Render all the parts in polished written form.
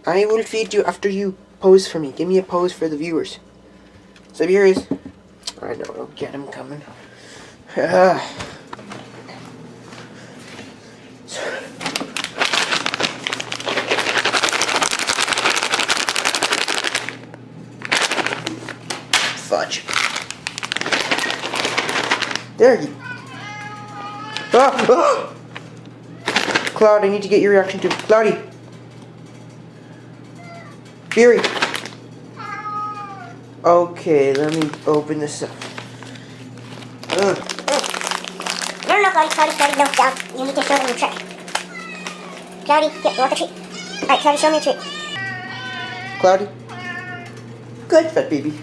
I will feed you after you pose for me. Give me a pose for the viewers. Siberius. I know, I'll get him coming. Fudge. There you. Ah! Cloud, I need to get your reaction to Cloudy. Beery. Okay, let me open this up. No, Cloudy, no, down. You need to show them your trick. Cloudy, you want the treat? Alright, Cloudy, show me your treat. Cloudy. Good, fat baby.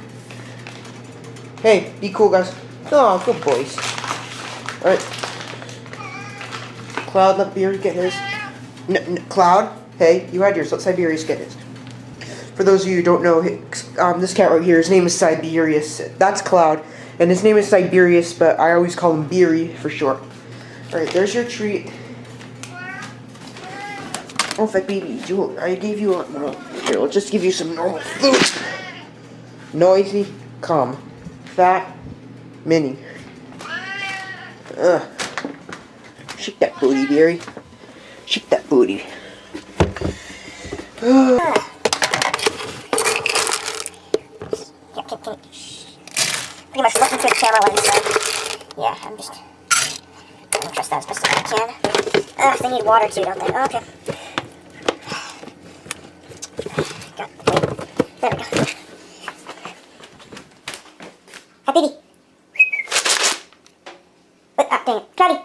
Hey, be cool, guys. Oh, good boys. Alright. Cloud, let Beery get his. Cloud, hey, you had yours. Let Siberius get his. For those of you who don't know, this cat right here, his name is Siberius. That's Cloud. And his name is Siberius, but I always call him Beery for short. Alright, there's your treat. Oh, fat baby, I gave you a... Here, I'll just give you some normal food. Noisy, calm, fat, mini. Shake that booty, Beery. Shake that booty. Pretty much looking through the camera lens, so yeah, I'm gonna trust that as best as I can. They need water too, don't they? Oh, okay. There we go. Hi, baby. Dang it. Cloudy.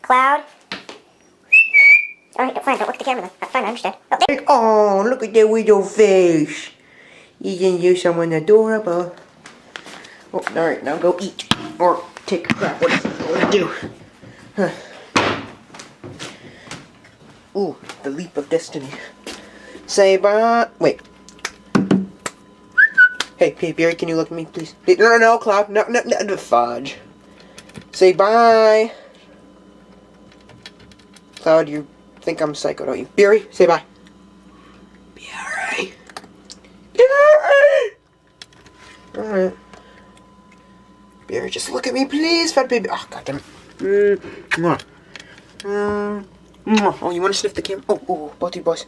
Cloud. Alright, fine, don't look at the camera then. Fine, I understand. Oh, there. Oh, look at that little face. Isn't you someone adorable? Oh, alright, now go eat. Or take a crap, whatever you want to do. Huh. Ooh, the leap of destiny. Say bye. Wait. Hey, Beery, can you look at me, please? No, Cloud. No, fudge. Say bye. Cloud, you think I'm psycho, don't you? Beery, say bye. Beery. Alright. Beery, just look at me, please, fat baby. Oh, goddamn it. Oh, you want to sniff the camera? Oh, both you boys.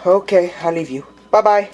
Okay, I'll leave you. Bye-bye.